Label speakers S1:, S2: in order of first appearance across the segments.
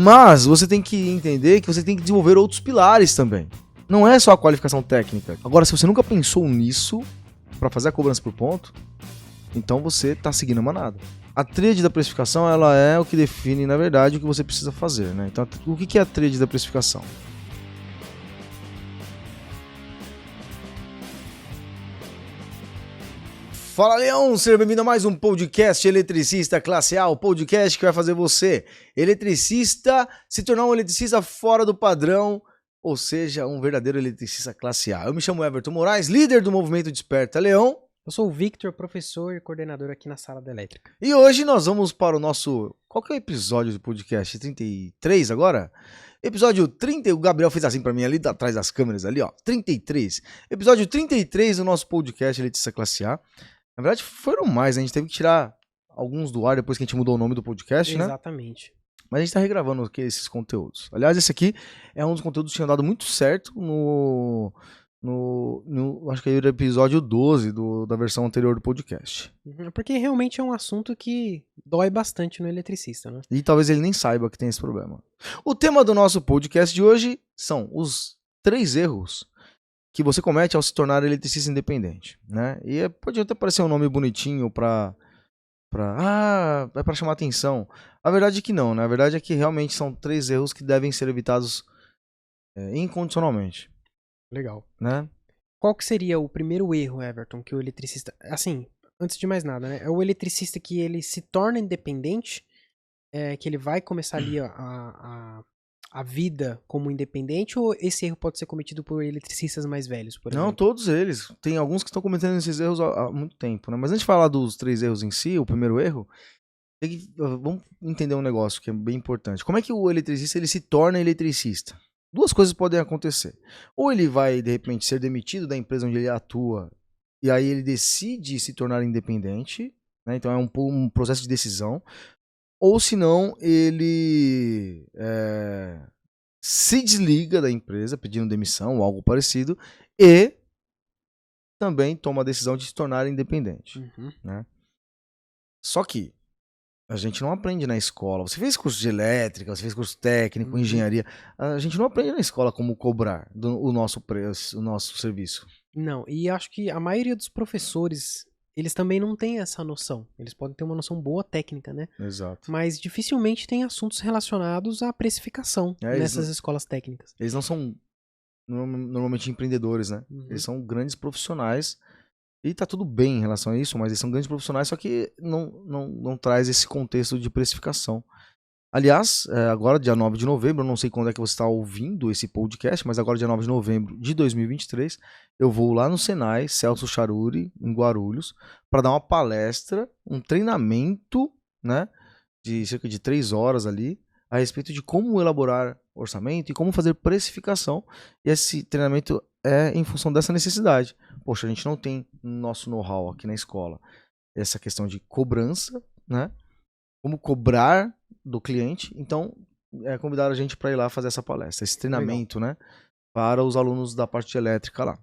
S1: Mas você tem que entender que você tem que desenvolver outros pilares também. Não é só a qualificação técnica. Agora, se você nunca pensou nisso para fazer a cobrança por ponto, então você tá seguindo a manada. A tríade da precificação, ela é o que define, na verdade, o que você precisa fazer, né? Então, o que é a tríade da precificação? Fala, Leão! Seja bem-vindo a mais um podcast Eletricista Classe A, o podcast que vai fazer você, eletricista, se tornar um eletricista fora do padrão, ou seja, um verdadeiro eletricista Classe A. Eu me chamo Everton Moraes, líder do Movimento Desperta Leão.
S2: Eu sou o Victor, professor e coordenador aqui na Sala da Elétrica.
S1: E hoje nós vamos para o nosso... Qual que é o episódio do podcast? 33 agora? Episódio 30, o Gabriel fez assim pra mim ali atrás das câmeras ali, ó. 33. Episódio 33 do nosso podcast Eletricista Classe A. Na verdade, foram mais, né? A gente teve que tirar alguns do ar depois que a gente mudou o nome do podcast, né?
S2: Exatamente.
S1: Mas a gente tá regravando aqui esses conteúdos. Aliás, esse aqui é um dos conteúdos que tinha dado muito certo acho que era o episódio 12 da versão anterior do podcast.
S2: Porque realmente é um assunto que dói bastante no eletricista, né?
S1: E talvez ele nem saiba que tem esse problema. O tema do nosso podcast de hoje são os 3 erros que você comete ao se tornar eletricista independente, né? E pode até parecer um nome bonitinho é pra chamar atenção. A verdade é que não, né? A verdade é que realmente são 3 erros que devem ser evitados incondicionalmente.
S2: Legal.
S1: Né?
S2: Qual que seria o primeiro erro, Everton, que o eletricista... Assim, antes de mais nada, né? É o eletricista que ele se torna independente, que ele vai começar ali a vida como independente, ou esse erro pode ser cometido por eletricistas mais velhos, por exemplo?
S1: Não, todos eles. Tem alguns que estão cometendo esses erros há muito tempo, né? Mas antes de falar dos 3 erros em si, o primeiro erro, vamos entender um negócio que é bem importante. Como é que o eletricista ele se torna eletricista? 2 coisas podem acontecer. Ou ele vai, de repente, ser demitido da empresa onde ele atua, e aí ele decide se tornar independente, né? Então é um processo de decisão. Ou se não, ele se desliga da empresa pedindo demissão ou algo parecido e também toma a decisão de se tornar independente. Né? Só que a gente não aprende na escola. Você fez curso de elétrica, você fez curso técnico, engenharia. A gente não aprende na escola como cobrar o nosso preço, o nosso serviço.
S2: Não, e acho que a maioria dos professores... Eles também não têm essa noção. Eles podem ter uma noção boa técnica, né?
S1: Exato.
S2: Mas dificilmente tem assuntos relacionados à precificação nessas escolas técnicas.
S1: Eles não são normalmente empreendedores, né? Eles são grandes profissionais e tá tudo bem em relação a isso, mas eles são grandes profissionais, só que não traz esse contexto de precificação. Aliás, agora dia 9 de novembro, eu não sei quando é que você está ouvindo esse podcast, mas agora dia 9 de novembro de 2023, eu vou lá no Senai, Celso Charuri, em Guarulhos, para dar uma palestra, um treinamento, né, de cerca de 3 horas ali, a respeito de como elaborar orçamento e como fazer precificação. E esse treinamento é em função dessa necessidade. Poxa, a gente não tem nosso know-how aqui na escola. Essa questão de cobrança, né, como cobrar do cliente, então convidaram a gente para ir lá fazer essa palestra, esse treinamento, né, para os alunos da parte de elétrica lá.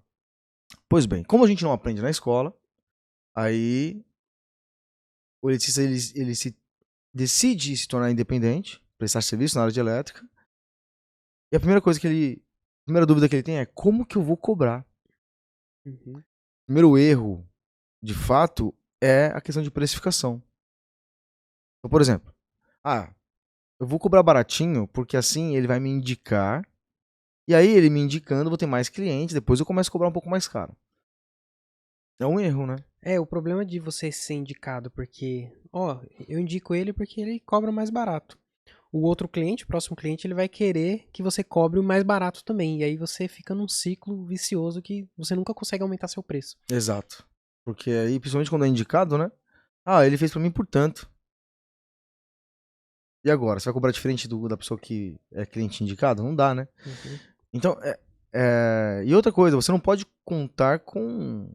S1: Pois bem, como a gente não aprende na escola, aí o eletricista ele decide se tornar independente, prestar serviço na área de elétrica, e a primeira dúvida que ele tem é como que eu vou cobrar? O primeiro erro, de fato, é a questão de precificação. Então, por exemplo, eu vou cobrar baratinho porque assim ele vai me indicar. E aí ele me indicando, eu vou ter mais clientes. Depois eu começo a cobrar um pouco mais caro. É um erro, né?
S2: O problema de você ser indicado porque... eu indico ele porque ele cobra mais barato. O outro cliente, o próximo cliente, ele vai querer que você cobre o mais barato também. E aí você fica num ciclo vicioso que você nunca consegue aumentar seu preço.
S1: Exato. Porque aí, principalmente quando é indicado, né? Ele fez pra mim por tanto. E agora? Você vai cobrar diferente da pessoa que é cliente indicado? Não dá, né? Então, e outra coisa, você não pode contar com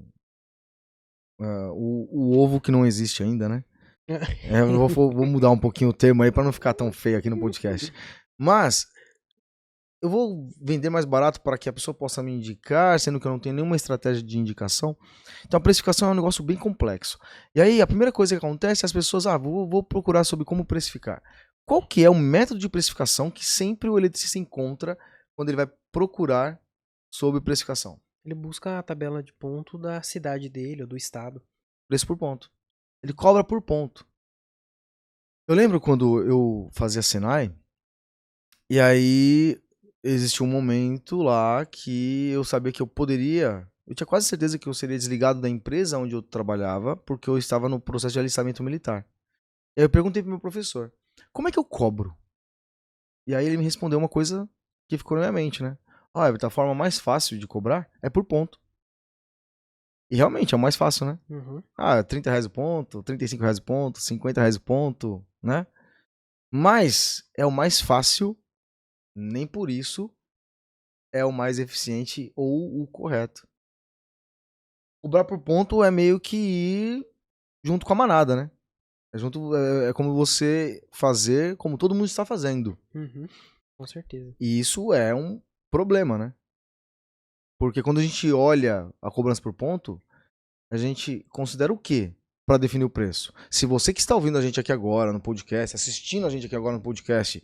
S1: o ovo que não existe ainda, né? Eu vou mudar um pouquinho o termo aí pra não ficar tão feio aqui no podcast. Mas, eu vou vender mais barato para que a pessoa possa me indicar, sendo que eu não tenho nenhuma estratégia de indicação. Então a precificação é um negócio bem complexo. E aí a primeira coisa que acontece é as pessoas, vou procurar sobre como precificar. Qual que é o método de precificação que sempre o eletricista encontra quando ele vai procurar sobre precificação?
S2: Ele busca a tabela de ponto da cidade dele ou do estado.
S1: Preço por ponto. Ele cobra por ponto. Eu lembro quando eu fazia Senai, e aí existia um momento lá que eu sabia que eu poderia. Eu tinha quase certeza que eu seria desligado da empresa onde eu trabalhava, porque eu estava no processo de alistamento militar. E aí eu perguntei pro meu professor, como é que eu cobro? E aí ele me respondeu uma coisa que ficou na minha mente, né? Ah, a forma mais fácil de cobrar é por ponto. E realmente é o mais fácil, né?
S2: Uhum.
S1: Ah, R$ 30 o ponto, R$ 35 o ponto, R$ 50 o ponto, né? Mas é o mais fácil, nem por isso é o mais eficiente ou o correto. Cobrar por ponto é meio que ir junto com a manada, né? É como você fazer como todo mundo está fazendo.
S2: Uhum. Com certeza.
S1: E isso é um problema, né? Porque quando a gente olha a cobrança por ponto, a gente considera o quê para definir o preço? Se você que está ouvindo a gente aqui agora no podcast, assistindo a gente aqui agora no podcast,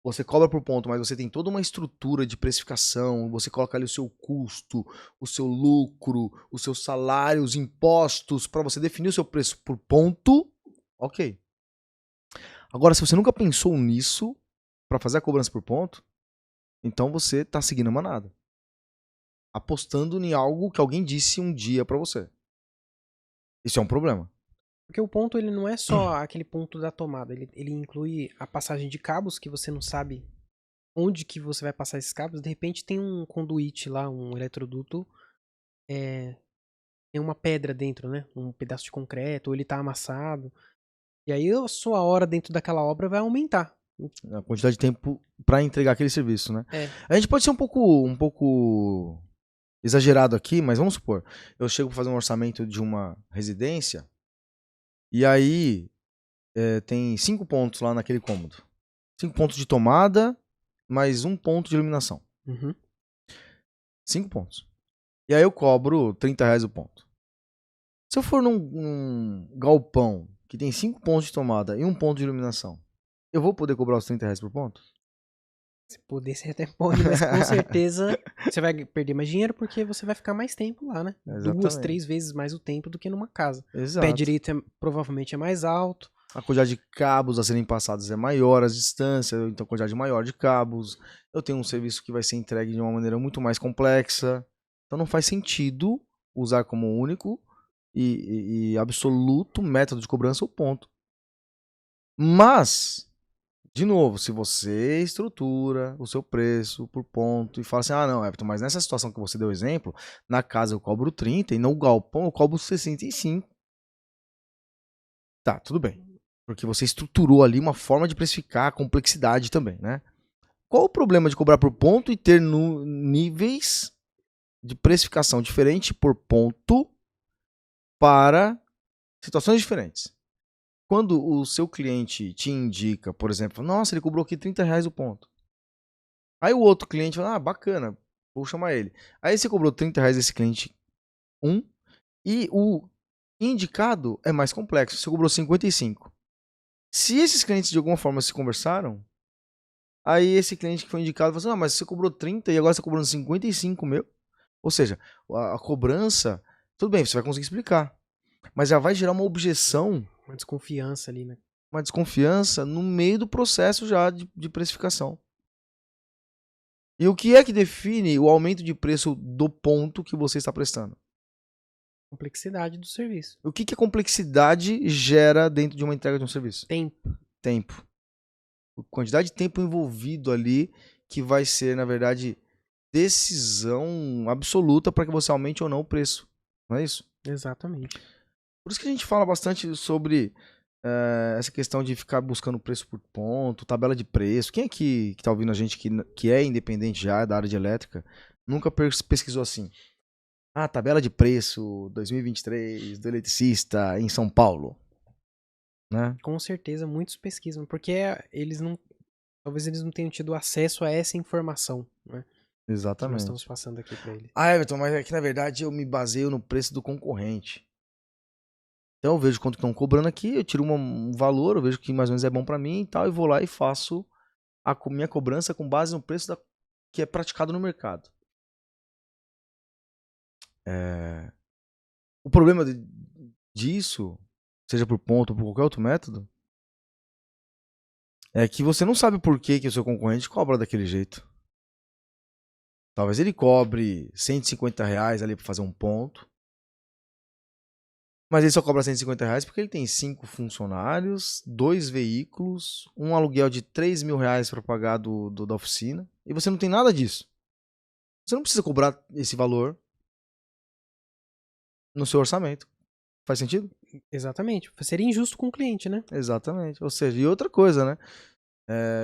S1: você cobra por ponto, mas você tem toda uma estrutura de precificação, você coloca ali o seu custo, o seu lucro, os seus salários, impostos, para você definir o seu preço por ponto, ok. Agora, se você nunca pensou nisso para fazer a cobrança por ponto, então você está seguindo a manada. Apostando em algo que alguém disse um dia para você. Isso é um problema.
S2: Porque o ponto, ele não é só aquele ponto da tomada. Ele inclui a passagem de cabos, que você não sabe onde que você vai passar esses cabos. De repente tem um conduíte lá, um eletroduto, tem uma pedra dentro, né? Um pedaço de concreto, ou ele tá amassado. E aí a sua hora dentro daquela obra vai aumentar.
S1: A quantidade de tempo para entregar aquele serviço, né?
S2: É.
S1: A gente pode ser um pouco exagerado aqui, mas vamos supor, eu chego para fazer um orçamento de uma residência e aí tem 5 pontos lá naquele cômodo. 5 pontos de tomada, mais 1 ponto de iluminação.
S2: Uhum.
S1: 5 pontos. E aí eu cobro R$ 30 o ponto. Se eu for num galpão que tem 5 pontos de tomada e 1 ponto de iluminação, eu vou poder cobrar os R$ 30 por ponto?
S2: Se puder, você até pode, mas com certeza você vai perder mais dinheiro porque você vai ficar mais tempo lá, né? 2,
S1: Exatamente.
S2: 3 vezes mais o tempo do que numa casa. O pé
S1: Exato.
S2: direito provavelmente é mais alto.
S1: A quantidade de cabos a serem passados é maior, as distâncias, então a quantidade maior de cabos. Eu tenho um serviço que vai ser entregue de uma maneira muito mais complexa. Então não faz sentido usar como único e absoluto método de cobrança o ponto. Mas, de novo, se você estrutura o seu preço por ponto e fala assim, ah não, Everton, mas nessa situação que você deu exemplo, na casa eu cobro 30 e no galpão eu cobro 65. Tá, tudo bem. Porque você estruturou ali uma forma de precificar a complexidade também, né? Qual o problema de cobrar por ponto e ter níveis de precificação diferente por ponto para situações diferentes? Quando o seu cliente te indica, por exemplo, nossa, ele cobrou aqui R$ 30 o ponto. Aí o outro cliente fala, ah, bacana, vou chamar ele. Aí você cobrou R$ 30 esse cliente 1 e o indicado é mais complexo, você cobrou 55. Se esses clientes de alguma forma se conversaram, aí esse cliente que foi indicado falou assim, ah, mas você cobrou 30 e agora você está cobrando 55 meu? Ou seja, a cobrança, tudo bem, você vai conseguir explicar, mas já vai gerar uma objeção,
S2: Uma desconfiança ali, né?
S1: uma desconfiança no meio do processo já de precificação. E o que é que define o aumento de preço do ponto que você está prestando?
S2: Complexidade do serviço.
S1: O que a complexidade gera dentro de uma entrega de um serviço?
S2: Tempo.
S1: Tempo. A quantidade de tempo envolvido ali que vai ser, na verdade, decisão absoluta para que você aumente ou não o preço. Não é isso?
S2: Exatamente.
S1: Por isso que a gente fala bastante sobre essa questão de ficar buscando preço por ponto, tabela de preço. Quem é que está ouvindo a gente que é independente já da área de elétrica, nunca pesquisou assim? Ah, tabela de preço 2023 do eletricista em São Paulo. Né?
S2: Com certeza, muitos pesquisam, porque eles não. Talvez eles não tenham tido acesso a essa informação, né? Que nós
S1: Exatamente.
S2: estamos passando aqui para eles.
S1: Ah, Everton, mas é que na verdade eu me baseio no preço do concorrente. Então eu vejo quanto que estão cobrando aqui, eu tiro um valor, eu vejo que mais ou menos é bom para mim e tal, e vou lá e faço a minha cobrança com base no preço que é praticado no mercado. O problema disso, seja por ponto ou por qualquer outro método, é que você não sabe por que o seu concorrente cobra daquele jeito. Talvez ele cobre R$150 ali para fazer um ponto, mas ele só cobra R$150 porque ele tem 5 funcionários, 2 veículos, um aluguel de R$3.000 para pagar da oficina, e você não tem nada disso. Você não precisa cobrar esse valor no seu orçamento. Faz sentido?
S2: Exatamente. Seria injusto com o cliente, né?
S1: Exatamente. Ou seja, e outra coisa, né?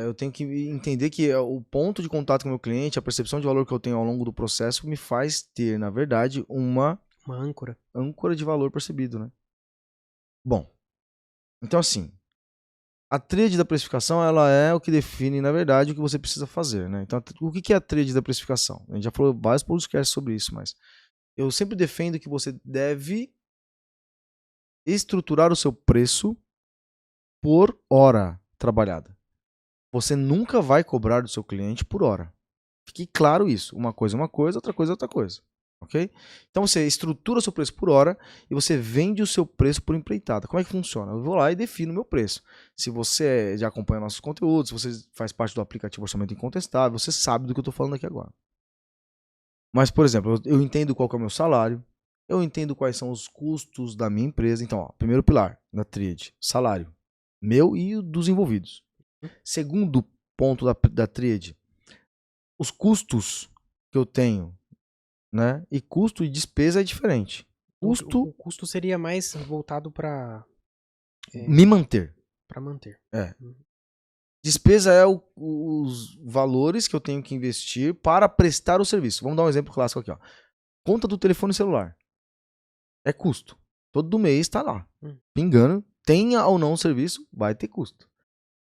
S1: Eu tenho que entender que o ponto de contato com o meu cliente, a percepção de valor que eu tenho ao longo do processo, me faz ter, na verdade, uma âncora de valor percebido, né? Bom, então assim, a tríade da precificação, ela é o que define, na verdade, o que você precisa fazer, né? Então, o que é a tríade da precificação? A gente já falou vários podcasts sobre isso, mas eu sempre defendo que você deve estruturar o seu preço por hora trabalhada. Você nunca vai cobrar do seu cliente por hora. Fique claro isso. Uma coisa é uma coisa, outra coisa é outra coisa. Ok? Então você estrutura o seu preço por hora e você vende o seu preço por empreitada. Como é que funciona? Eu vou lá e defino o meu preço. Se você já acompanha nossos conteúdos, se você faz parte do aplicativo Orçamento Incontestável, você sabe do que eu estou falando aqui agora. Mas, por exemplo, eu entendo qual que é o meu salário, eu entendo quais são os custos da minha empresa. Então, ó, primeiro pilar da tríade, salário. Meu e dos envolvidos. Segundo ponto da tríade, os custos que eu tenho, né? E custo e despesa é diferente.
S2: O custo seria mais voltado para
S1: me manter.
S2: Para manter.
S1: Despesa é os valores que eu tenho que investir para prestar o serviço. Vamos dar um exemplo clássico aqui, ó. Conta do telefone celular. É custo. Todo mês está lá. Pingando. Tenha ou não o serviço, vai ter custo.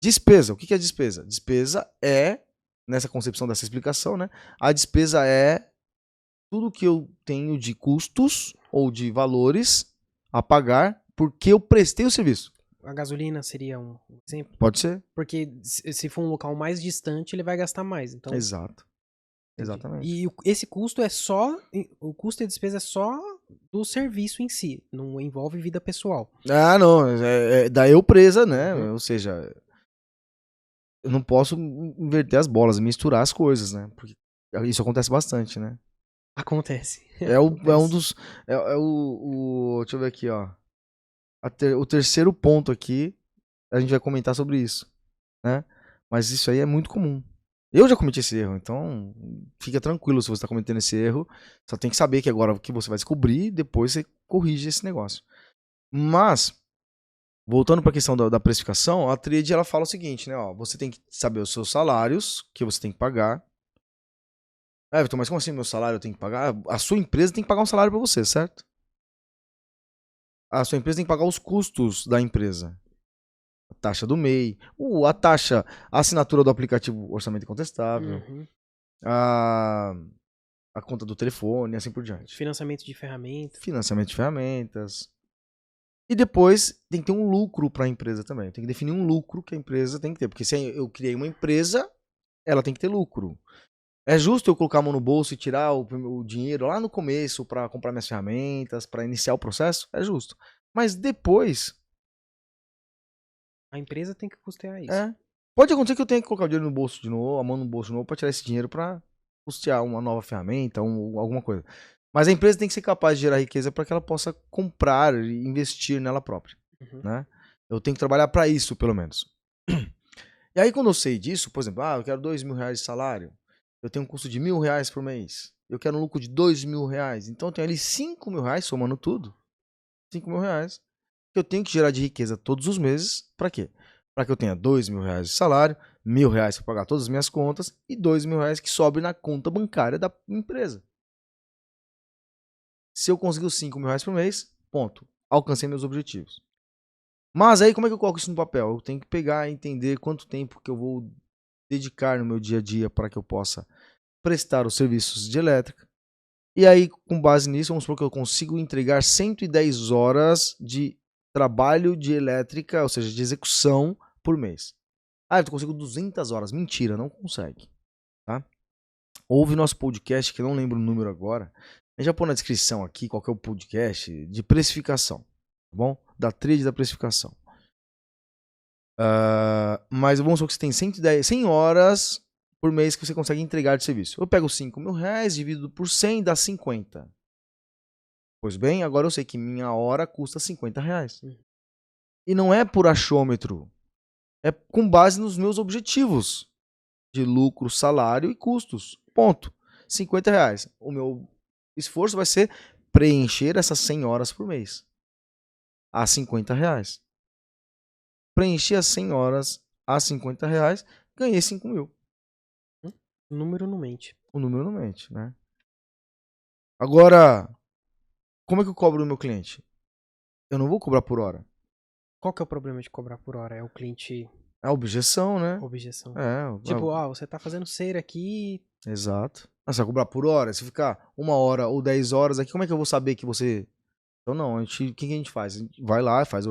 S1: Despesa. O que é despesa? Despesa é, nessa concepção dessa explicação, né? A despesa é tudo que eu tenho de custos ou de valores a pagar porque eu prestei o serviço.
S2: A gasolina seria um exemplo?
S1: Pode ser.
S2: Porque se for um local mais distante, ele vai gastar mais. Então...
S1: Exato. Exatamente.
S2: E esse custo é só... O custo e a despesa é só do serviço em si. Não envolve vida pessoal.
S1: Ah, não. É da eu presa, né? Ou seja... Eu não posso inverter as bolas, misturar as coisas, né? Porque isso acontece bastante, né?
S2: Acontece.
S1: É um dos... deixa eu ver aqui, ó. O terceiro ponto aqui, a gente vai comentar sobre isso, né? Mas isso aí é muito comum. Eu já cometi esse erro, então fica tranquilo se você está cometendo esse erro. Só tem que saber que agora que você vai descobrir, depois você corrige esse negócio. Mas, voltando para a questão da precificação, a tríade ela fala o seguinte, né? Ó, você tem que saber os seus salários que você tem que pagar. Everton, mas como assim meu salário eu tenho que pagar? A sua empresa tem que pagar um salário para você, certo? A sua empresa tem que pagar os custos da empresa. A taxa do MEI, a taxa, a assinatura do aplicativo Orçamento Incontestável, a conta do telefone, assim por diante.
S2: Financiamento de ferramentas.
S1: Financiamento de ferramentas. E depois tem que ter um lucro para a empresa também. Tem que definir um lucro que a empresa tem que ter. Porque se eu criei uma empresa, ela tem que ter lucro. É justo eu colocar a mão no bolso e tirar o dinheiro lá no começo para comprar minhas ferramentas, para iniciar o processo? É justo. Mas depois...
S2: A empresa tem que custear isso.
S1: Pode acontecer que eu tenha que colocar o dinheiro no bolso de novo, a mão no bolso de novo, para tirar esse dinheiro para custear uma nova ferramenta, alguma coisa. Mas a empresa tem que ser capaz de gerar riqueza para que ela possa comprar e investir nela própria. Né? Eu tenho que trabalhar para isso, pelo menos. E aí, quando eu sei disso, por exemplo, eu quero R$2.000 de salário, eu tenho um custo de R$1.000 por mês, eu quero um lucro de R$2.000, então eu tenho ali R$5.000, somando tudo, R$5.000, que eu tenho que gerar de riqueza todos os meses. Para quê? Para que eu tenha R$2.000 de salário, R$1.000 para pagar todas as minhas contas e R$2.000 que sobe na conta bancária da empresa. Se eu conseguir os R$5.000 por mês, ponto. Alcancei meus objetivos. Mas aí como é que eu coloco isso no papel? Eu tenho que pegar e entender quanto tempo que eu vou dedicar no meu dia a dia para que eu possa prestar os serviços de elétrica. E aí, com base nisso, vamos supor que eu consigo entregar 110 horas de trabalho de elétrica, ou seja, de execução por mês. Ah, eu consigo 200 horas. Mentira, não consegue. Tá? Ouve nosso podcast, que eu não lembro o número agora. A gente já pôr na descrição aqui qual que é o podcast de precificação. Tá bom? Da trilha da precificação. Mas vamos supor que você tem 100 horas por mês que você consegue entregar de serviço. Eu pego 5 mil reais, divido por 100, dá 50. Pois bem, agora eu sei que minha hora custa 50 reais. E não é por achômetro. É com base nos meus objetivos de lucro, salário e custos. Ponto. 50 reais. O meu esforço vai ser preencher essas 100 horas por mês. A 50 reais. Preenchi as 100 horas a 50 reais, ganhei 5 mil.
S2: O número não mente.
S1: O número não mente, né? Agora, como é que eu cobro o meu cliente? Eu não vou cobrar por hora.
S2: Qual que é o problema de cobrar por hora? É o cliente...
S1: É objeção, né?
S2: Objeção.
S1: Tipo,
S2: você tá fazendo cera aqui...
S1: Exato. Mas você vai cobrar por hora? Se ficar 1 hora ou 10 horas aqui, como é que eu vou saber que você... Então não, o que a gente faz? A gente vai lá, faz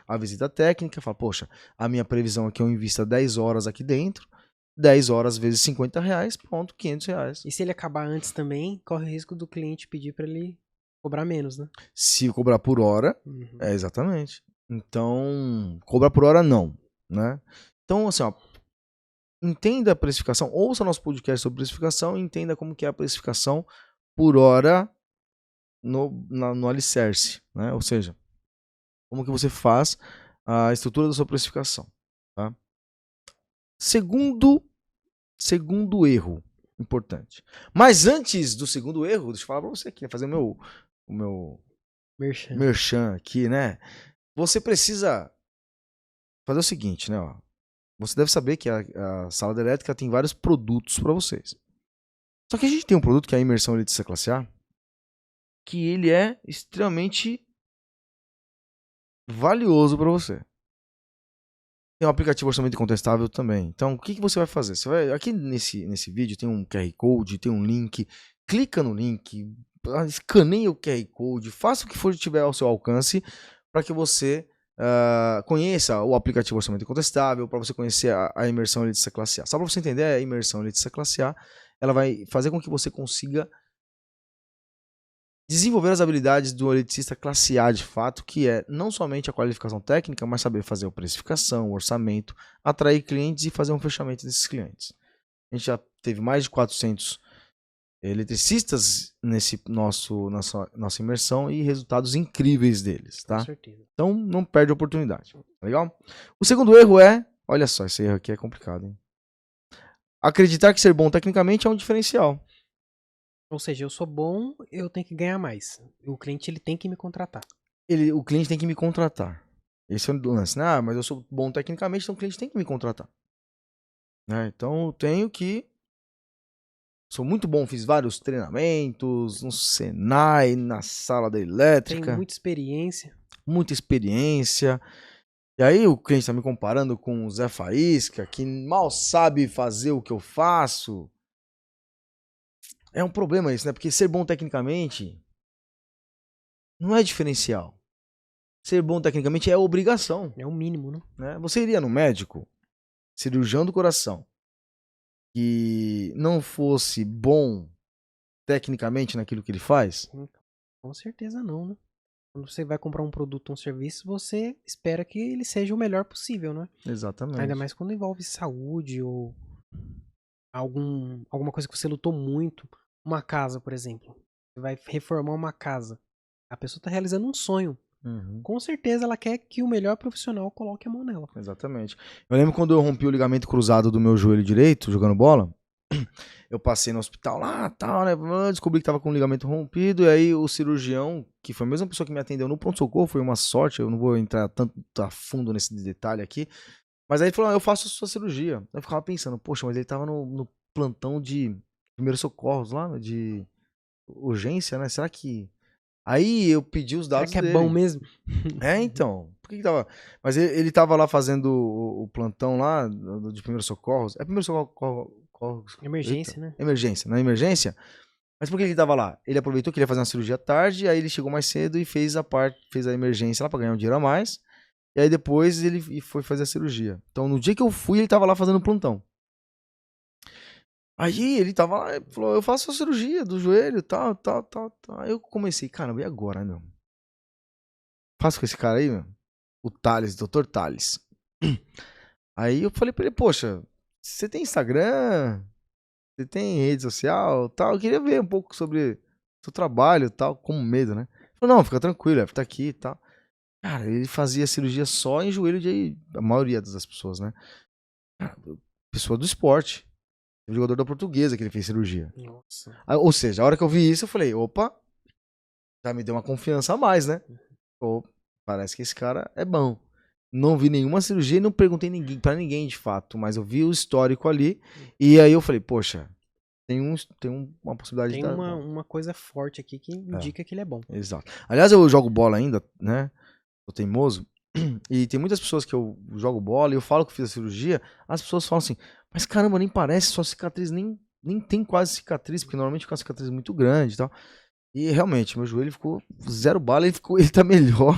S1: a visita técnica, fala, poxa, a minha previsão aqui é eu invista 10 horas aqui dentro, 10 horas vezes 50 reais, pronto, 500 reais.
S2: E se ele acabar antes também, corre o risco do cliente pedir pra ele cobrar menos, né?
S1: Se cobrar por hora, exatamente. Então, cobrar por hora não, né? Então, assim, ó, entenda a precificação, ouça nosso podcast sobre precificação e entenda como que é a precificação por hora no alicerce, né? Ou seja, como que você faz a estrutura da sua precificação, tá? Segundo erro importante. Mas antes do segundo erro, deixa eu falar para você aqui, fazer o meu merchan aqui, né? Você precisa fazer o seguinte, né? Ó. Você deve saber que a sala de elétrica tem vários produtos para vocês. Só que a gente tem um produto que é a imersão eletricista classe A, que ele é extremamente valioso para você. Tem um aplicativo orçamento incontestável também. Então, o que você vai fazer? Você vai aqui nesse vídeo tem um QR Code, tem um link. Clica no link, escaneia o QR Code, faça o que for tiver ao seu alcance para que você conheça o aplicativo orçamento incontestável, para você conhecer a imersão eletricista classe A. Só para você entender, a imersão eletricista classe A, ela vai fazer com que você consiga desenvolver as habilidades do eletricista classe A de fato, que é não somente a qualificação técnica, mas saber fazer a precificação, o orçamento, atrair clientes e fazer um fechamento desses clientes. A gente já teve mais de 400 eletricistas nesse nossa imersão e resultados incríveis deles, tá?
S2: Com certeza.
S1: Então não perde a oportunidade, tá legal? O segundo erro é, olha só, esse erro aqui é complicado, hein? Acreditar que ser bom tecnicamente é um diferencial.
S2: Ou seja, eu sou bom, eu tenho que ganhar mais. O cliente ele tem que me contratar.
S1: O cliente tem que me contratar. Esse é o lance, né? Ah, mas eu sou bom tecnicamente, então o cliente tem que me contratar. Né? Então eu tenho que... Sou muito bom, fiz vários treinamentos no Senai, na sala da elétrica.
S2: Tenho muita experiência.
S1: Muita experiência. E aí o cliente está me comparando com o Zé Faísca, que mal sabe fazer o que eu faço. É um problema isso, né? Porque ser bom tecnicamente não é diferencial. Ser bom tecnicamente é obrigação.
S2: É o mínimo,
S1: né? Você iria no médico, cirurgião do coração, que não fosse bom tecnicamente naquilo que ele faz?
S2: Com certeza não, né? Quando você vai comprar um produto ou um serviço, você espera que ele seja o melhor possível, né?
S1: Exatamente.
S2: Ainda mais quando envolve saúde ou alguma coisa que você lutou muito. Uma casa, por exemplo. Você vai reformar uma casa. A pessoa está realizando um sonho. Com certeza ela quer que o melhor profissional coloque a mão nela.
S1: Exatamente. Eu lembro quando eu rompi o ligamento cruzado do meu joelho direito, jogando bola. Eu passei no hospital lá, tal, né? Descobri que tava com o ligamento rompido. E aí o cirurgião, que foi a mesma pessoa que me atendeu no pronto-socorro, foi uma sorte. Eu não vou entrar tanto a fundo nesse detalhe aqui. Mas aí ele falou, eu faço a sua cirurgia. Eu ficava pensando, poxa, mas ele tava no plantão de primeiros socorros lá, de urgência, né? Será que... Aí eu pedi os dados
S2: dele. Será que é
S1: dele.
S2: bom mesmo?
S1: Então. Por que tava... Mas ele tava lá fazendo o plantão lá, de primeiros socorros. É primeiro socorro...
S2: Emergência,
S1: Eita.
S2: né?
S1: Emergência. Na emergência, Mas por que ele tava lá? Ele aproveitou que ele ia fazer uma cirurgia à tarde, aí ele chegou mais cedo e fez a emergência lá pra ganhar um dinheiro a mais. E aí depois ele foi fazer a cirurgia. Então no dia que eu fui, ele tava lá fazendo plantão. Aí ele tava lá e falou, eu faço a cirurgia do joelho, tal. Aí eu comecei, caramba, e agora, meu? Faço com esse cara aí, meu? O Thales, Dr. Thales. Aí eu falei pra ele, poxa, você tem Instagram? Você tem rede social, tal? Eu queria ver um pouco sobre o seu trabalho, tal, com medo, né? Ele falou, não, fica tranquilo, tá aqui e tal. Cara, ele fazia cirurgia só em joelho de a maioria das pessoas, né? Cara, pessoa do esporte. O jogador da Portuguesa que ele fez cirurgia.
S2: Nossa.
S1: Ou seja, a hora que eu vi isso, eu falei, opa, já me deu uma confiança a mais, né? Pô, parece que esse cara é bom. Não vi nenhuma cirurgia e não perguntei pra ninguém de fato, mas eu vi o histórico ali e aí eu falei, poxa, tem uma possibilidade
S2: Tem
S1: de dar
S2: uma coisa forte aqui que indica que ele é bom.
S1: Exato. Aliás, eu jogo bola ainda, né? Sou teimoso. E tem muitas pessoas que eu jogo bola e eu falo que eu fiz a cirurgia, as pessoas falam assim, mas caramba, nem parece, sua cicatriz nem tem quase cicatriz, porque normalmente fica uma cicatriz muito grande e tal. E realmente, meu joelho ficou 0 bala, ele tá melhor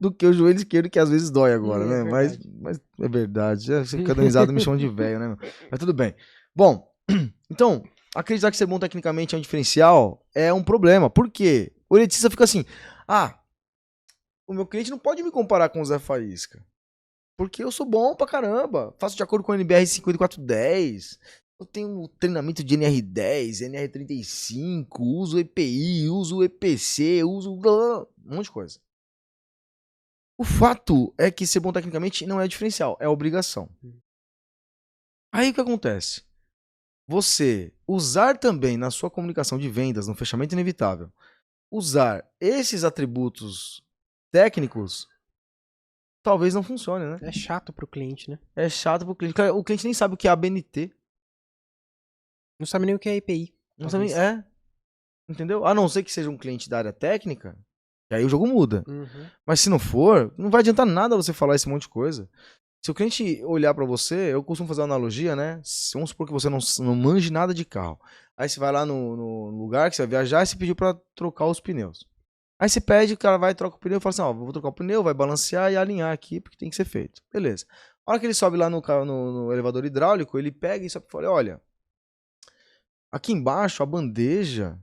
S1: do que o joelho esquerdo, que às vezes dói agora, né? Mas é verdade. Cada risada me chama de velho, né? Mas tudo bem. Bom, então, acreditar que ser bom tecnicamente é um diferencial é um problema. Por quê? O eletista fica assim, o meu cliente não pode me comparar com o Zé Faísca. Porque eu sou bom pra caramba. Faço de acordo com o NBR 5410. Eu tenho treinamento de NR10, NR35, uso EPI, uso EPC, uso um monte de coisa. O fato é que ser bom tecnicamente não é diferencial, é obrigação. Aí o que acontece? Você usar também na sua comunicação de vendas, no fechamento inevitável, usar esses atributos técnicos, talvez não funcione, né?
S2: É chato pro cliente, né?
S1: É chato pro cliente. O cliente nem sabe o que é ABNT.
S2: Não sabe nem o que é EPI.
S1: Não sabe, entendeu? A não ser que seja um cliente da área técnica, que aí o jogo muda.
S2: Uhum.
S1: Mas se não for, não vai adiantar nada você falar esse monte de coisa. Se o cliente olhar pra você, eu costumo fazer uma analogia, né? Vamos supor que você não manje nada de carro. Aí você vai lá no lugar que você vai viajar e você pediu pra trocar os pneus. Aí você pede, o cara vai, troca o pneu e fala assim, ó, vou trocar o pneu, vai balancear e alinhar aqui, porque tem que ser feito. Beleza. A hora que ele sobe lá no elevador hidráulico, ele pega e só fala, olha, aqui embaixo, a bandeja,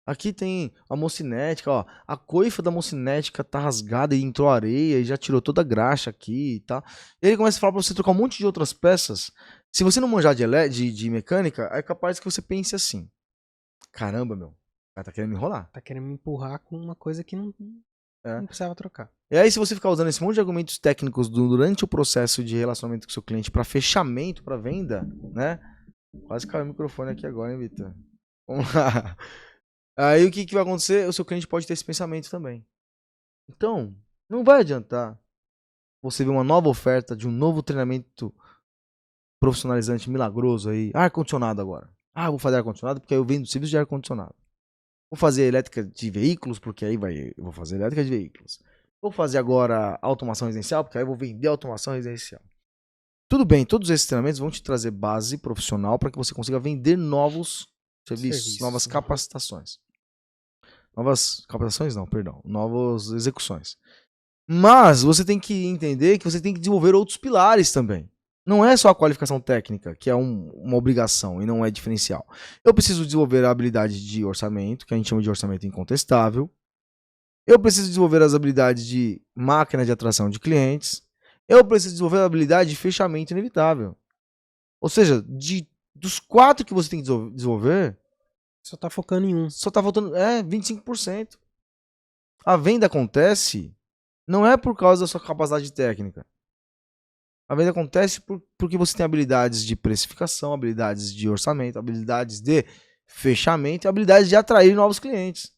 S1: aqui tem a mocinética, ó, a coifa da mocinética tá rasgada e entrou areia e já tirou toda a graxa aqui e tal. E ele começa a falar pra você trocar um monte de outras peças. Se você não manjar de mecânica, é capaz que você pense assim, caramba, meu, o cara tá querendo me enrolar.
S2: Tá querendo me empurrar com uma coisa que não precisava trocar.
S1: E aí, se você ficar usando esse monte de argumentos técnicos durante o processo de relacionamento com o seu cliente para fechamento, para venda, né? Quase caiu o microfone aqui agora, hein, Vitor? Vamos lá. Aí o que vai acontecer? O seu cliente pode ter esse pensamento também. Então, não vai adiantar você ver uma nova oferta de um novo treinamento profissionalizante milagroso aí. Ar-condicionado agora. Eu vou fazer ar-condicionado porque aí eu vendo serviço de ar-condicionado. Vou fazer elétrica de veículos, porque aí eu vou fazer elétrica de veículos. Vou fazer agora automação residencial, porque aí eu vou vender automação residencial. Tudo bem, todos esses treinamentos vão te trazer base profissional para que você consiga vender novos serviços, novas capacitações. Novas capacitações não, perdão. Novas execuções. Mas você tem que entender que você tem que desenvolver outros pilares também. Não é só a qualificação técnica, que é uma obrigação e não é diferencial. Eu preciso desenvolver a habilidade de orçamento, que a gente chama de orçamento incontestável. Eu preciso desenvolver as habilidades de máquina de atração de clientes. Eu preciso desenvolver a habilidade de fechamento inevitável. Ou seja, dos 4 que você tem que desenvolver,
S2: só tá focando em um.
S1: Só tá faltando 25%. A venda acontece não é por causa da sua capacidade técnica. A venda acontece porque você tem habilidades de precificação, habilidades de orçamento, habilidades de fechamento e habilidades de atrair novos clientes.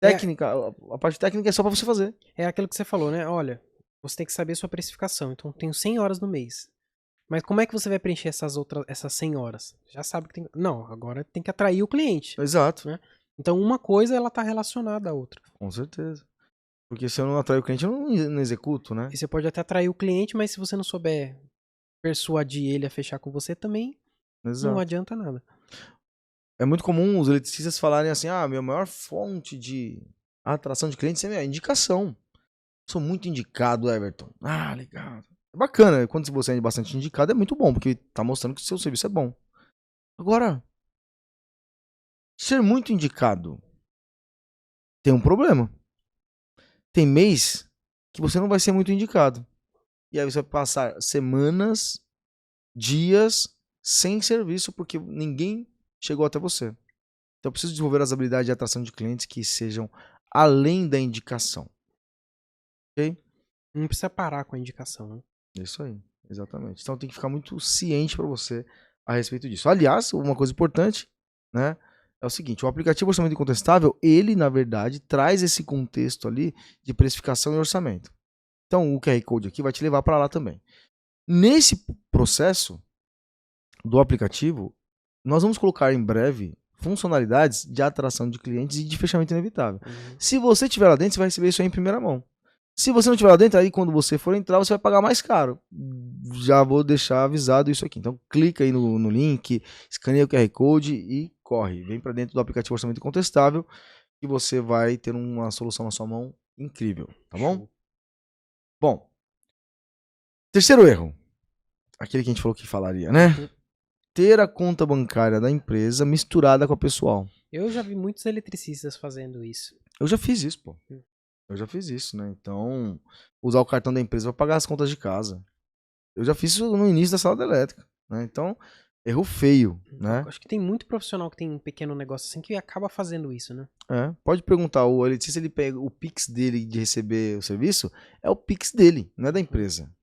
S1: Técnica, a parte técnica é só para você fazer.
S2: É aquilo que você falou, né? Olha, você tem que saber sua precificação. Então, tenho 100 horas no mês. Mas como é que você vai preencher essas 100 horas? Já sabe que tem... Não, agora tem que atrair o cliente.
S1: Exato.
S2: Né? Então, uma coisa, ela tá relacionada à outra.
S1: Com certeza. Porque se eu não atrair o cliente, eu não executo, né?
S2: E você pode até atrair o cliente, mas se você não souber persuadir ele a fechar com você também, não adianta nada.
S1: É muito comum os eletricistas falarem assim, minha maior fonte de atração de clientes é a indicação. Sou muito indicado, Everton. Legal. É bacana, quando você é bastante indicado, é muito bom, porque tá mostrando que o seu serviço é bom. Agora, ser muito indicado tem um problema. Tem mês que você não vai ser muito indicado. E aí você vai passar semanas, dias sem serviço porque ninguém chegou até você. Então eu preciso desenvolver as habilidades de atração de clientes que sejam além da indicação. Ok?
S2: Não precisa parar com a indicação, né?
S1: Isso aí, exatamente. Então tem que ficar muito ciente para você a respeito disso. Aliás, uma coisa importante, né? É o seguinte, o aplicativo Orçamento Incontestável, ele, na verdade, traz esse contexto ali de precificação e orçamento. Então, o QR Code aqui vai te levar para lá também. Nesse processo do aplicativo, nós vamos colocar em breve funcionalidades de atração de clientes e de fechamento inevitável. Se você estiver lá dentro, você vai receber isso aí em primeira mão. Se você não estiver lá dentro, aí quando você for entrar, você vai pagar mais caro. Já vou deixar avisado isso aqui. Então, clica aí no link, escaneia o QR Code e corre. Vem para dentro do aplicativo Orçamento Incontestável e você vai ter uma solução na sua mão incrível, tá bom? Bom, terceiro erro. Aquele que a gente falou que falaria, né? Ter a conta bancária da empresa misturada com a pessoal.
S2: Eu já vi muitos eletricistas fazendo isso.
S1: Eu já fiz isso, pô. Eu já fiz isso, né? Então, usar o cartão da empresa para pagar as contas de casa. Eu já fiz isso no início da sala da elétrica, né? Então, erro feio, né?
S2: Acho que tem muito profissional que tem um pequeno negócio assim que acaba fazendo isso, né?
S1: Pode perguntar, o eletricista, ele pega o Pix dele de receber o serviço, é o Pix dele, não é da empresa.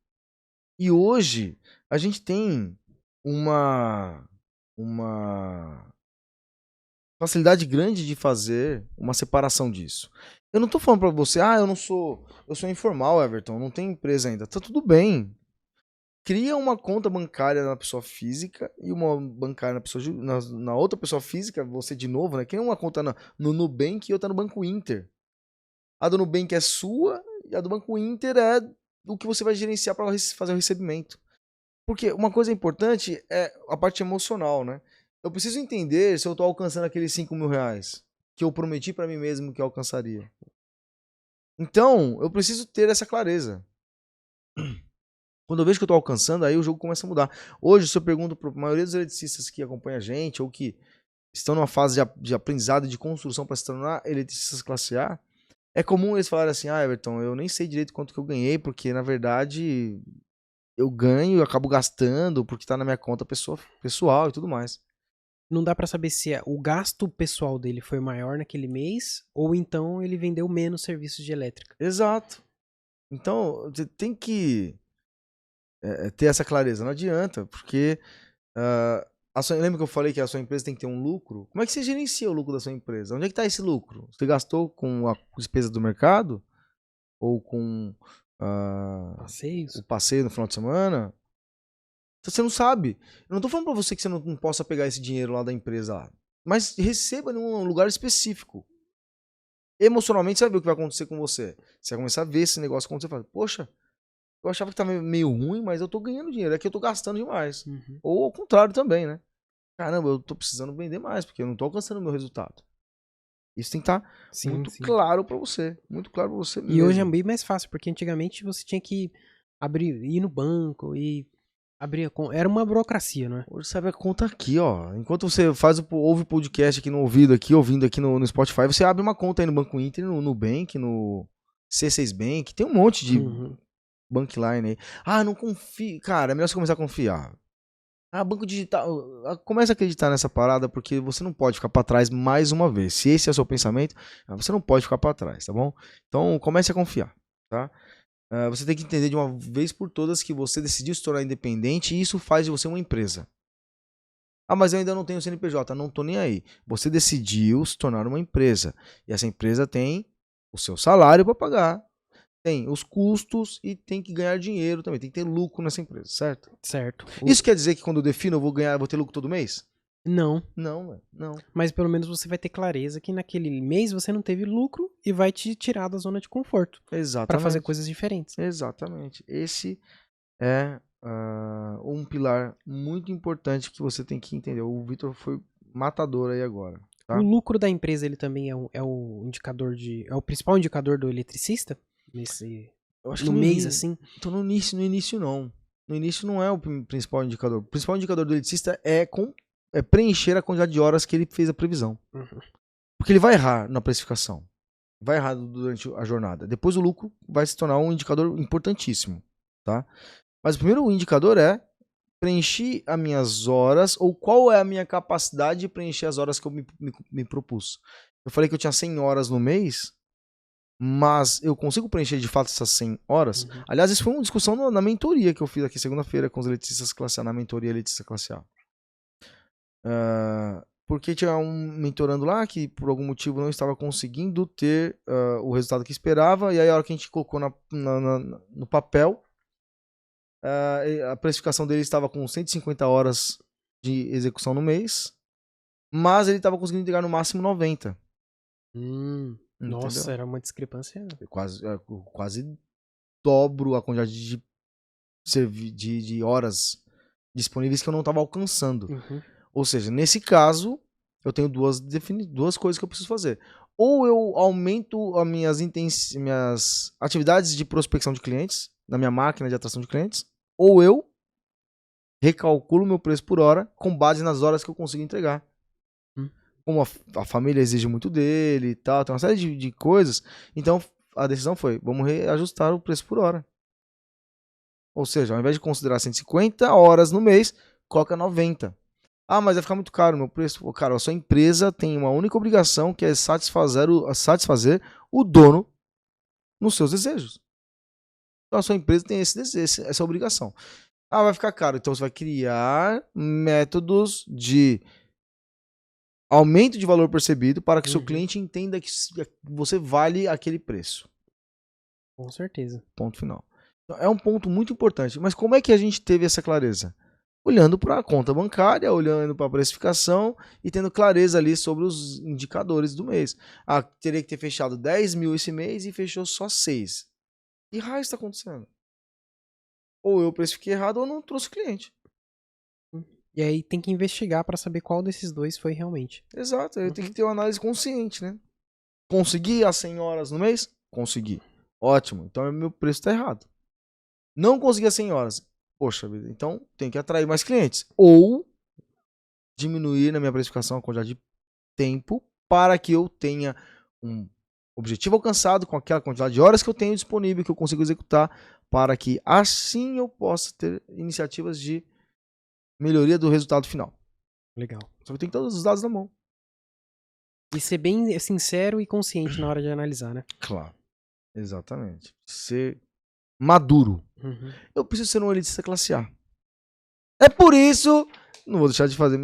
S1: E hoje, a gente tem uma facilidade grande de fazer uma separação disso. Eu não tô falando pra você, eu sou informal, Everton, não tenho empresa ainda. Tá tudo bem. Cria uma conta bancária na pessoa física e uma bancária na, pessoa, na outra pessoa física, você de novo, né? Cria uma conta no Nubank e outra no Banco Inter. A do Nubank é sua e a do Banco Inter é o que você vai gerenciar para fazer o recebimento. Porque uma coisa importante é a parte emocional, né? Eu preciso entender se eu tô alcançando aqueles 5 mil reais que eu prometi para mim mesmo que eu alcançaria. Então, eu preciso ter essa clareza. Quando eu vejo que eu tô alcançando, aí o jogo começa a mudar. Hoje, se eu pergunto para a maioria dos eletricistas que acompanham a gente ou que estão numa fase de aprendizado e de construção para se tornar eletricistas classe A, é comum eles falarem assim, Everton, eu nem sei direito quanto que eu ganhei, porque na verdade eu ganho, eu acabo gastando, porque tá na minha conta pessoal e tudo mais.
S2: Não dá pra saber se o gasto pessoal dele foi maior naquele mês ou então ele vendeu menos serviços de elétrica.
S1: Exato. Então, você tem que ter essa clareza. Não adianta, porque lembra que eu falei que a sua empresa tem que ter um lucro? Como é que você gerencia o lucro da sua empresa? Onde é que está esse lucro? Você gastou com a despesa do mercado? Ou com o passeio no final de semana? Então, você não sabe. Eu não tô falando pra você que você não possa pegar esse dinheiro lá da empresa lá. Mas receba em um lugar específico. Emocionalmente, você vai ver o que vai acontecer com você. Você vai começar a ver esse negócio acontecer e falar, poxa, eu achava que tava meio ruim, mas eu tô ganhando dinheiro. É que eu tô gastando demais. Ou ao contrário também, né? Caramba, eu tô precisando vender mais, porque eu não tô alcançando o meu resultado. Isso tem que estar muito claro pra você. Muito claro pra você mesmo.
S2: E hoje é bem mais fácil, porque antigamente você tinha que ir no banco e abrir a conta. Era uma burocracia, não é?
S1: Hoje você abre a conta aqui, ó. Enquanto você ouve o podcast aqui no ouvido, ouvindo aqui no Spotify, você abre uma conta aí no Banco Inter, no Nubank, no C6 Bank. Tem um monte de bankline aí. Não confio. Cara, é melhor você começar a confiar. Banco digital. Comece a acreditar nessa parada, porque você não pode ficar pra trás mais uma vez. Se esse é o seu pensamento, você não pode ficar pra trás, tá bom? Então comece a confiar, tá? Você tem que entender de uma vez por todas que você decidiu se tornar independente e isso faz de você uma empresa. Mas eu ainda não tenho CNPJ. Não tô nem aí. Você decidiu se tornar uma empresa. E essa empresa tem o seu salário para pagar, tem os custos e tem que ganhar dinheiro também. Tem que ter lucro nessa empresa, certo?
S2: Certo.
S1: Isso quer dizer que quando eu defino eu vou ter lucro todo mês?
S2: Não.
S1: Não.
S2: Mas pelo menos você vai ter clareza que naquele mês você não teve lucro e vai te tirar da zona de conforto.
S1: Exatamente.
S2: Para fazer coisas diferentes.
S1: Exatamente. Esse é um pilar muito importante que você tem que entender. O Vitor foi matador aí agora. Tá?
S2: O lucro da empresa, ele também é o indicador é o principal indicador do eletricista?
S1: Eu acho
S2: No
S1: que
S2: mês, assim?
S1: Então no início não. No início não é o principal indicador. O principal indicador do eletricista é preencher a quantidade de horas que ele fez a previsão.
S2: Uhum.
S1: Porque ele vai errar na precificação. Vai errar durante a jornada. Depois o lucro vai se tornar um indicador importantíssimo. Tá? Mas o primeiro indicador é preencher as minhas horas, ou qual é a minha capacidade de preencher as horas que eu me propus. Eu falei que eu tinha 100 horas no mês, mas eu consigo preencher de fato essas 100 horas?
S2: Uhum.
S1: Aliás, isso foi uma discussão na mentoria que eu fiz aqui segunda-feira com os eletricistas classe A, na mentoria eletricista classe A. Porque tinha um mentorando lá que por algum motivo não estava conseguindo ter o resultado que esperava, e aí a hora que a gente colocou no papel, a precificação dele estava com 150 horas de execução no mês, mas ele estava conseguindo entregar no máximo 90.
S2: Nossa, era uma discrepância.
S1: Quase dobro a quantidade de horas disponíveis que eu não estava alcançando.
S2: Uhum.
S1: Ou seja, nesse caso, eu tenho duas coisas que eu preciso fazer. Ou eu aumento as minhas atividades de prospecção de clientes, na minha máquina de atração de clientes, ou eu recalculo meu preço por hora com base nas horas que eu consigo entregar. Como a família exige muito dele e tal, tem uma série de coisas. Então, a decisão foi, vamos reajustar o preço por hora. Ou seja, ao invés de considerar 150 horas no mês, coloca 90. Ah, mas vai ficar muito caro o meu preço. Pô, cara, a sua empresa tem uma única obrigação, que é satisfazer o dono nos seus desejos. Então, a sua empresa tem essa obrigação. Ah, vai ficar caro. Então, você vai criar métodos de aumento de valor percebido para que seu cliente entenda que você vale aquele preço.
S2: Com certeza.
S1: Ponto final. Então, é um ponto muito importante. Mas como é que a gente teve essa clareza? Olhando para a conta bancária, olhando para a precificação e tendo clareza ali sobre os indicadores do mês. Ah, teria que ter fechado 10 mil esse mês e fechou só 6. Que raio está acontecendo? Ou eu precifiquei errado ou não trouxe cliente.
S2: E aí tem que investigar para saber qual desses dois foi realmente.
S1: Exato, eu tenho que ter uma análise consciente, né? Consegui as 100 horas no mês? Consegui. Ótimo, então meu preço está errado. Não consegui as 100 horas. Poxa vida, então tem que atrair mais clientes. Ou diminuir na minha precificação a quantidade de tempo para que eu tenha um objetivo alcançado com aquela quantidade de horas que eu tenho disponível, que eu consigo executar, para que assim eu possa ter iniciativas de melhoria do resultado final.
S2: Legal.
S1: Só que tem todos os dados na mão.
S2: E ser bem sincero e consciente na hora de analisar, né?
S1: Claro. Exatamente. Ser maduro.
S2: Uhum.
S1: Eu preciso ser um elitista classe A. É por isso... Não vou deixar de fazer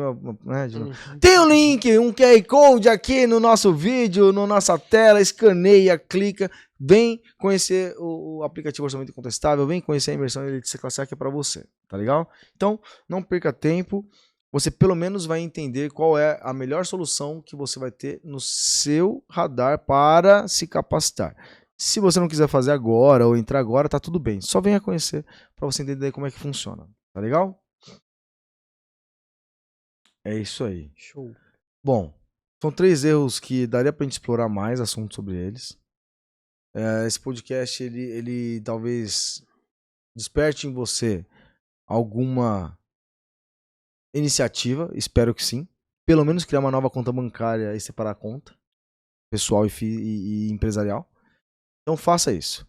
S1: Tem um link, um QR Code aqui no nosso vídeo, na nossa tela. Escaneia, clica. Vem conhecer o aplicativo Orçamento Incontestável. Vem conhecer a imersão elitista classe A que é pra você. Tá legal? Então, não perca tempo. Você pelo menos vai entender qual é a melhor solução que você vai ter no seu radar para se capacitar. Se você não quiser fazer agora ou entrar agora, tá tudo bem. Só venha conhecer para você entender como é que funciona. Tá legal? É isso aí.
S2: Show.
S1: Bom, são 3 erros que daria pra gente explorar mais assunto sobre eles. Esse podcast, ele talvez desperte em você alguma iniciativa, espero que sim. Pelo menos criar uma nova conta bancária e separar a conta, pessoal e empresarial. Então faça isso.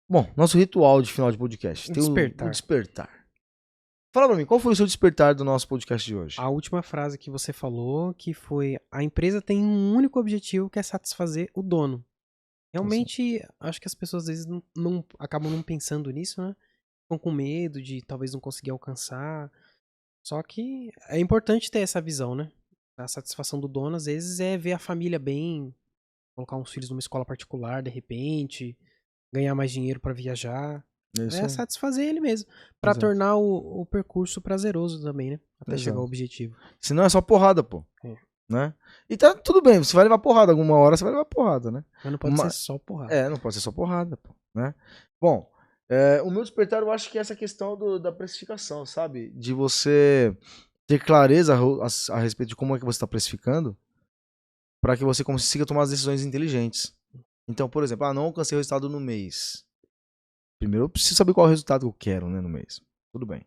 S1: Bom, nosso ritual de final de podcast. Tem o despertar. Fala pra mim, qual foi o seu despertar do nosso podcast de hoje?
S2: A última frase que você falou, que foi: a empresa tem um único objetivo, que é satisfazer o dono. Realmente, acho que as pessoas às vezes acabam não pensando nisso, né? Ficam com medo de talvez não conseguir alcançar. Só que é importante ter essa visão, né? A satisfação do dono, às vezes, é ver a família bem, colocar uns filhos numa escola particular, de repente, ganhar mais dinheiro pra viajar. É satisfazer ele mesmo. Pra tornar o percurso prazeroso também, né? Até chegar ao objetivo.
S1: Senão é só porrada, pô. Né? E tá tudo bem, você vai levar porrada alguma hora, você vai levar porrada, né?
S2: Mas não pode ser só porrada.
S1: Não pode ser só porrada, pô. Né? Bom, o meu despertar eu acho que é essa questão da precificação, sabe? De você ter clareza a respeito de como é que você está precificando, para que você consiga tomar as decisões inteligentes. Então, por exemplo, não alcancei o resultado no mês. Primeiro eu preciso saber qual é o resultado que eu quero, né, no mês. Tudo bem.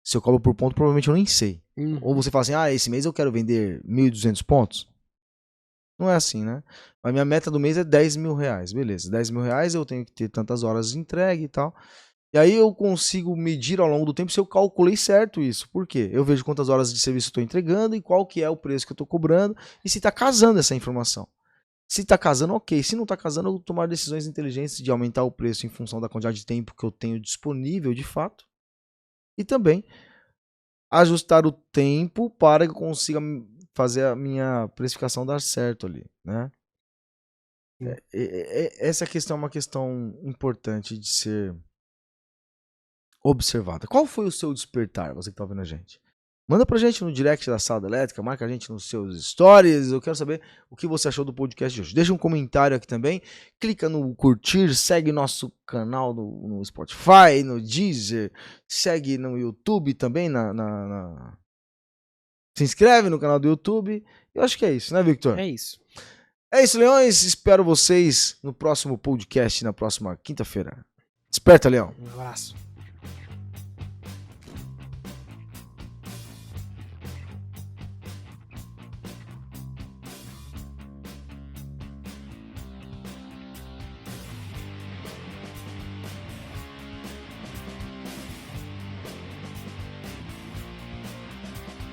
S1: Se eu cobro por ponto, provavelmente eu nem sei. Ou você fala assim, esse mês eu quero vender 1.200 pontos. Não é assim, né? Mas minha meta do mês é 10 mil reais. Beleza, 10 mil reais eu tenho que ter tantas horas de entrega e tal. E aí eu consigo medir ao longo do tempo se eu calculei certo isso. Por quê? Eu vejo quantas horas de serviço eu estou entregando e qual que é o preço que eu estou cobrando e se está casando essa informação. Se está casando, ok. Se não está casando, eu vou tomar decisões inteligentes de aumentar o preço em função da quantidade de tempo que eu tenho disponível de fato. E também ajustar o tempo para que eu consiga fazer a minha precificação dar certo ali, né? Essa questão é uma questão importante de ser observada. Qual foi o seu despertar, você que está ouvindo a gente? Manda pra gente no direct da Sala Elétrica, marca a gente nos seus stories, eu quero saber o que você achou do podcast de hoje. Deixa um comentário aqui também, clica no curtir, segue nosso canal no Spotify, no Deezer, segue no YouTube também, se inscreve no canal do YouTube. Eu acho que é isso, né, Victor?
S2: É isso.
S1: É isso, leões. Espero vocês no próximo podcast, na próxima quinta-feira. Desperta, Leão.
S2: Um abraço.